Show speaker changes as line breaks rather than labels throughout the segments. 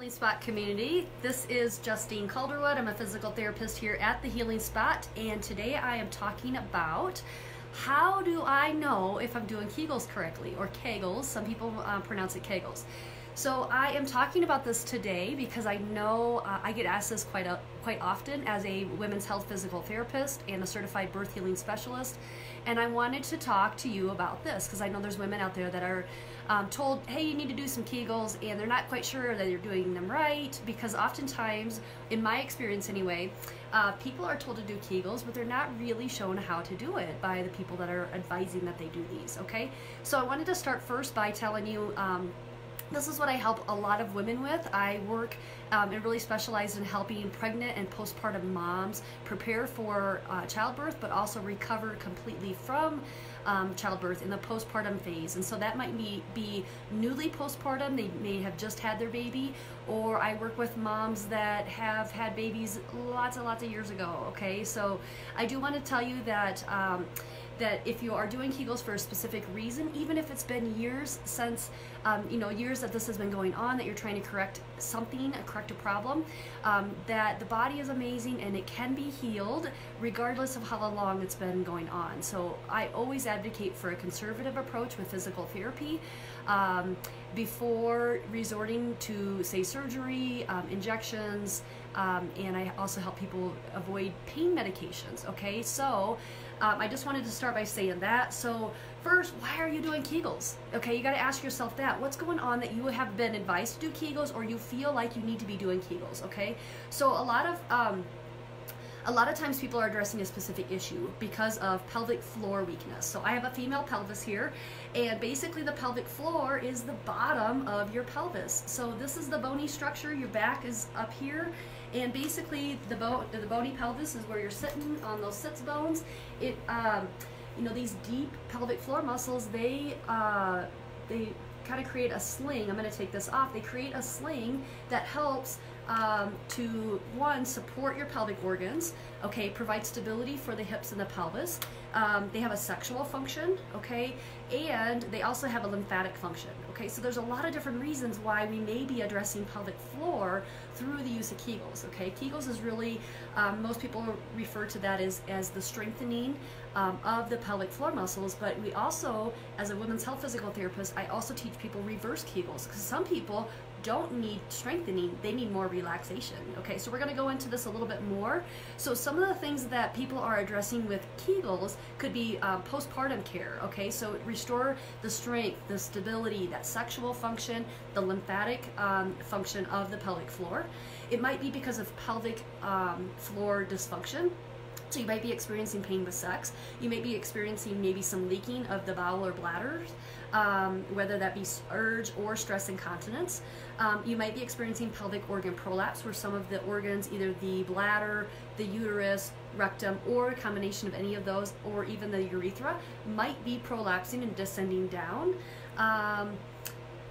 Healing Spot community. This is Justine Calderwood. I'm a physical therapist here at the Healing Spot, and today I am talking about how do I know if I'm doing Kegels correctly, or Kegels. Some people pronounce it Kegels. So I am talking about this today because I know I get asked this quite often as a women's health physical therapist and a certified birth healing specialist, and I wanted to talk to you about this because I know there's women out there that are told, hey, you need to do some Kegels, and they're not quite sure that you're doing them right, because oftentimes, in my experience anyway, people are told to do Kegels, but they're not really shown how to do it by the people that are advising that they do these, okay? So I wanted to start first by telling you this is what I help a lot of women with. I work and really specialize in helping pregnant and postpartum moms prepare for childbirth, but also recover completely from childbirth in the postpartum phase. And so that might be newly postpartum, they may have just had their baby, or I work with moms that have had babies lots and lots of years ago, okay? So I do want to tell you that that if you are doing Kegels for a specific reason, even if it's been years since, years that this has been going on, that you're trying to correct something, correct a problem, that the body is amazing and it can be healed regardless of how long it's been going on. So I always advocate for a conservative approach with physical therapy before resorting to, say, surgery, injections, and I also help people avoid pain medications, okay? So I just wanted to start by saying that. So first, why are you doing Kegels? Okay, you got to ask yourself that. What's going on that you have been advised to do Kegels, or you feel like you need to be doing Kegels, okay? So a lot of times people are addressing a specific issue because of pelvic floor weakness. So I have a female pelvis here, and basically the pelvic floor is the bottom of your pelvis. So this is the bony structure, your back is up here, and basically the bony pelvis is where you're sitting on those sits bones. It, these deep pelvic floor muscles, they kind of create a sling. I'm going to take this off. They create a sling that helps to, one, support your pelvic organs, okay, provide stability for the hips and the pelvis. They have a sexual function, okay, and they also have a lymphatic function, okay? So there's a lot of different reasons why we may be addressing pelvic floor through the use of Kegels, okay? Kegels is really, most people refer to that as the strengthening of the pelvic floor muscles, but we also, as a women's health physical therapist, I also teach people reverse Kegels, because some people don't need strengthening, they need more relaxation, okay? So we're going to go into this a little bit more. So some of the things that people are addressing with Kegels could be postpartum care, okay? So restore the strength, the stability, that sexual function, the lymphatic function of the pelvic floor. It might be because of pelvic floor dysfunction. So you might be experiencing pain with sex. You may be experiencing maybe some leaking of the bowel or bladder, whether that be urge or stress incontinence. You might be experiencing pelvic organ prolapse, where some of the organs, either the bladder, the uterus, rectum, or a combination of any of those, or even the urethra, might be prolapsing and descending down.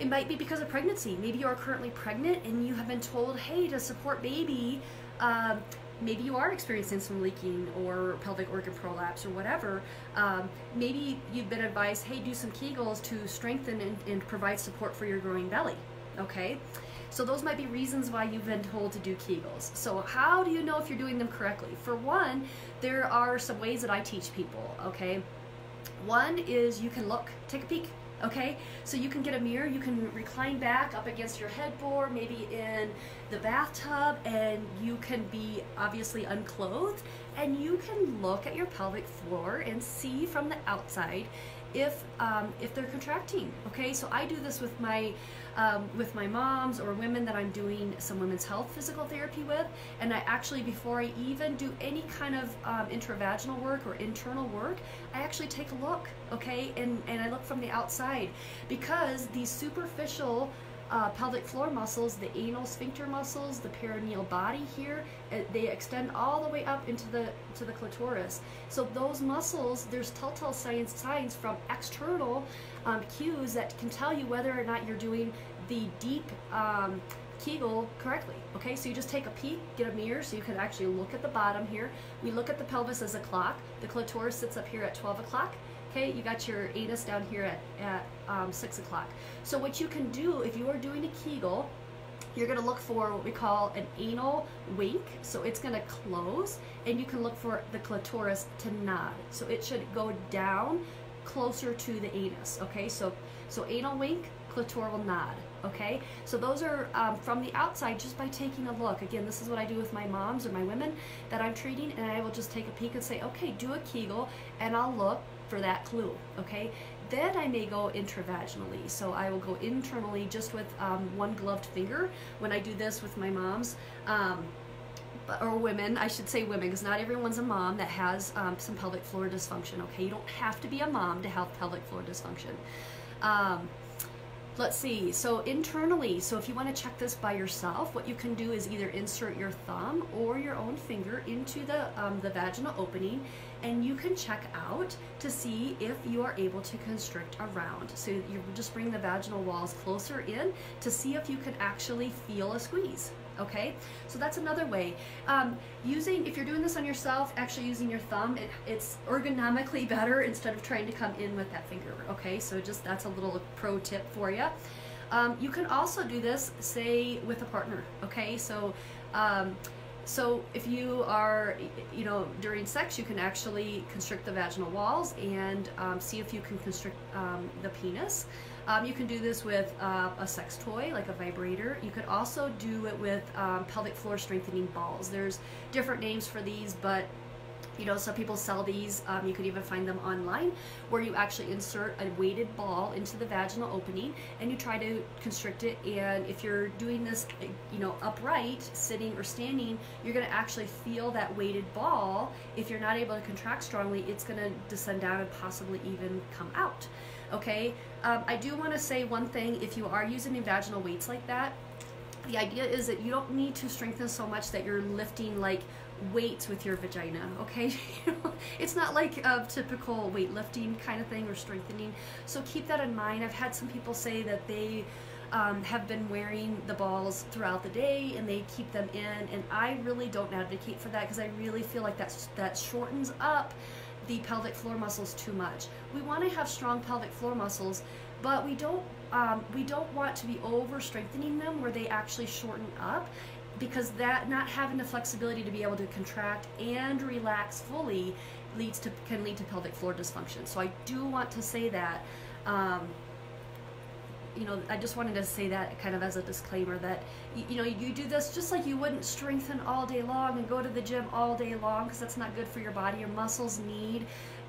It might be because of pregnancy. Maybe you are currently pregnant and you have been told, hey, to support baby, maybe you are experiencing some leaking or pelvic organ prolapse or whatever. Maybe you've been advised, hey, do some Kegels to strengthen and provide support for your growing belly, okay? So those might be reasons why you've been told to do Kegels. So how do you know if you're doing them correctly? For one, there are some ways that I teach people, okay? One is you can look, take a peek. Okay, so you can get a mirror, you can recline back up against your headboard, maybe in the bathtub, and you can be obviously unclothed, and you can look at your pelvic floor and see from the outside if they're contracting. Okay, so I do this with my moms or women that I'm doing some women's health physical therapy with, and I actually, before I even do any kind of intravaginal work or internal work, I actually take a look, okay, and I look from the outside, because these superficial pelvic floor muscles, the anal sphincter muscles, the perineal body here, they extend all the way up into the clitoris. So those muscles, there's telltale signs from external cues that can tell you whether or not you're doing the deep Kegel correctly. Okay, so you just take a peek, get a mirror so you can actually look at the bottom here. We look at the pelvis as a clock. The clitoris sits up here at 12 o'clock. Okay, you got your anus down here at 6 o'clock. So what you can do if you are doing a Kegel, you're going to look for what we call an anal wink. So it's going to close, and you can look for the clitoris to nod. So it should go down closer to the anus, okay? So anal wink, clitoral nod, okay? So those are from the outside, just by taking a look. Again, this is what I do with my moms or my women that I'm treating, and I will just take a peek and say, okay, do a Kegel, and I'll look for that clue, okay? Then I may go intravaginally. So I will go internally just with one gloved finger when I do this with my moms. Or women, I should say women, because not everyone's a mom that has some pelvic floor dysfunction, okay? You don't have to be a mom to have pelvic floor dysfunction. Let's see, so internally, so if you want to check this by yourself, what you can do is either insert your thumb or your own finger into the vaginal opening, and you can check out to see if you are able to constrict around. So you just bring the vaginal walls closer in to see if you can actually feel a squeeze. Okay, so that's another way. If you're doing this on yourself, actually using your thumb, it's ergonomically better instead of trying to come in with that finger. Okay, so just that's a little pro tip for you. You can also do this, say, with a partner. Okay, so if you are, during sex, you can actually constrict the vaginal walls and see if you can constrict the penis. You can do this with a sex toy, like a vibrator. You could also do it with pelvic floor strengthening balls. There's different names for these, but some people sell these. You could even find them online, where you actually insert a weighted ball into the vaginal opening and you try to constrict it. And if you're doing this, upright, sitting or standing, you're going to actually feel that weighted ball. If you're not able to contract strongly, it's going to descend down and possibly even come out. Okay, I do want to say one thing. If you are using vaginal weights like that, the idea is that you don't need to strengthen so much that you're lifting like weights with your vagina, okay? It's not like a typical weightlifting kind of thing or strengthening, so keep that in mind. I've had some people say that they have been wearing the balls throughout the day and they keep them in, and I really don't advocate for that, because I really feel like that shortens up the pelvic floor muscles too much. We want to have strong pelvic floor muscles, but we don't want to be over strengthening them where they actually shorten up, because that not having the flexibility to be able to contract and relax fully can lead to pelvic floor dysfunction. So I do want to say that. I just wanted to say that kind of as a disclaimer, that you do this just like you wouldn't strengthen all day long and go to the gym all day long, because that's not good for your body. Your muscles need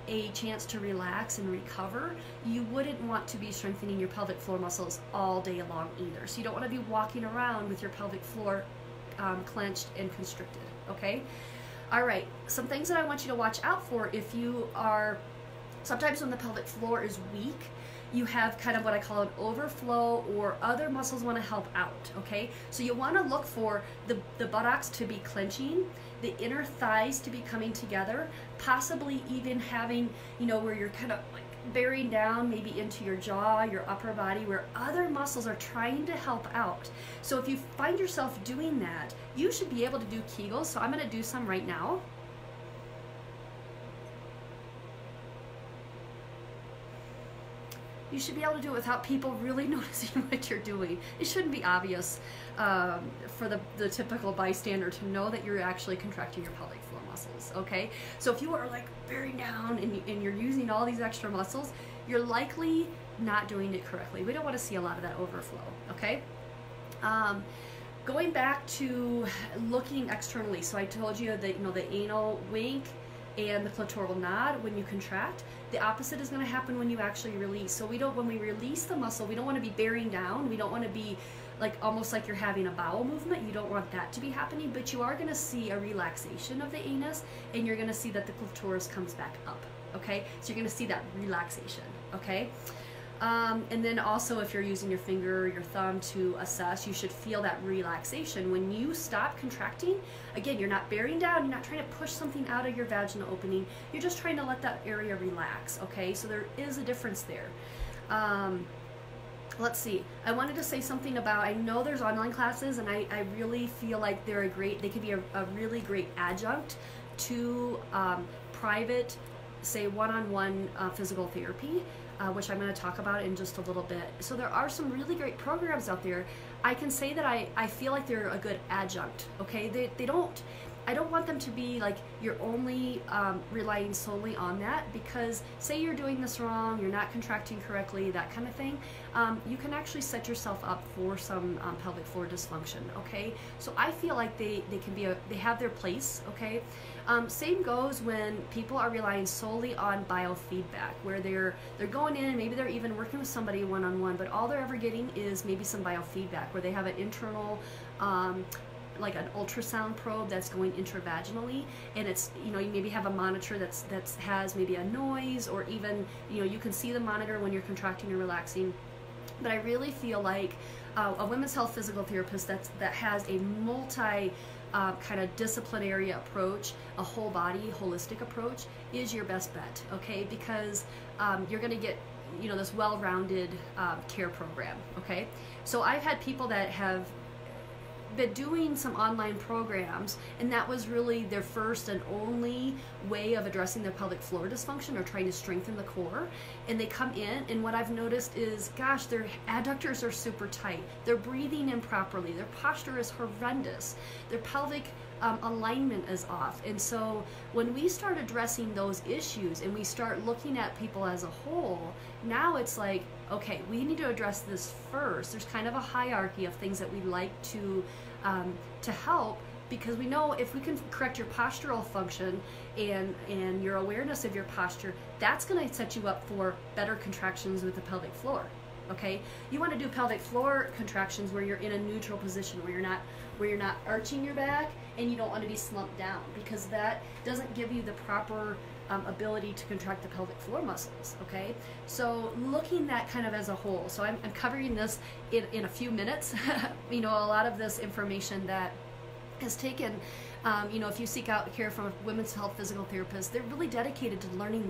a chance to relax and recover. You wouldn't want to be strengthening your pelvic floor muscles all day long either. So you don't want to be walking around with your pelvic floor clenched and constricted. Okay, all right, some things that I want you to watch out for if you are, sometimes when the pelvic floor is weak, you have kind of what I call an overflow, or other muscles want to help out, okay? So you want to look for the buttocks to be clenching, the inner thighs to be coming together, possibly even having, where you're kind of like bearing down maybe into your jaw, your upper body, where other muscles are trying to help out. So if you find yourself doing that, you should be able to do Kegels. So I'm going to do some right now. You should be able to do it without people really noticing what you're doing. It shouldn't be obvious for the typical bystander to know that you're actually contracting your pelvic floor muscles, okay? So if you are like bearing down and you're using all these extra muscles, you're likely not doing it correctly. We don't want to see a lot of that overflow, okay? Going back to looking externally, so I told you that the anal wink and the clitoral nod when you contract. The opposite is going to happen when you actually release. So when we release the muscle, we don't want to be bearing down. We don't want to be like almost like you're having a bowel movement. You don't want that to be happening, but you are going to see a relaxation of the anus, and you're going to see that the clitoris comes back up, okay? So you're going to see that relaxation, okay? And then also, if you're using your finger or your thumb to assess, you should feel that relaxation. When you stop contracting, again, you're not bearing down, you're not trying to push something out of your vaginal opening, you're just trying to let that area relax, okay? So there is a difference there. Let's see, I wanted to say something about, I know there's online classes, and I really feel like they can be a really great adjunct to private say one-on-one physical therapy, which I'm going to talk about in just a little bit. So there are some really great programs out there. I can say that I feel like they're a good adjunct, okay? I don't want them to be like you're only relying solely on that, because say you're doing this wrong, you're not contracting correctly, that kind of thing, you can actually set yourself up for some pelvic floor dysfunction, okay? So I feel like they have their place, okay? Same goes when people are relying solely on biofeedback, where they're going in and maybe they're even working with somebody one-on-one, but all they're ever getting is maybe some biofeedback, where they have an internal like an ultrasound probe that's going intravaginally, and it's, you know, you maybe have a monitor that has maybe a noise, or even, you know, you can see the monitor when you're contracting or relaxing. But I really feel like a women's health physical therapist that has a multi kind of disciplinary approach, a whole body holistic approach, is your best bet, okay? Because you're going to get, you know, this well-rounded care program, okay? So I've had people that have been doing some online programs, and that was really their first and only way of addressing their pelvic floor dysfunction or trying to strengthen the core. And they come in, and what I've noticed is, gosh, their adductors are super tight, they're breathing improperly, their posture is horrendous, their pelvic alignment is off. And so when we start addressing those issues and we start looking at people as a whole, now it's like, okay, we need to address this first. There's kind of a hierarchy of things that we like to help, because we know if we can correct your postural function and your awareness of your posture, that's going to set you up for better contractions with the pelvic floor. Okay, you want to do pelvic floor contractions where you're in a neutral position, where you're not arching your back, and you don't want to be slumped down, because that doesn't give you the proper ability to contract the pelvic floor muscles. Okay, so looking that kind of as a whole. So I'm covering this in a few minutes. You know, a lot of this information that is taken, you know, if you seek out care from a women's health physical therapist, they're really dedicated to learning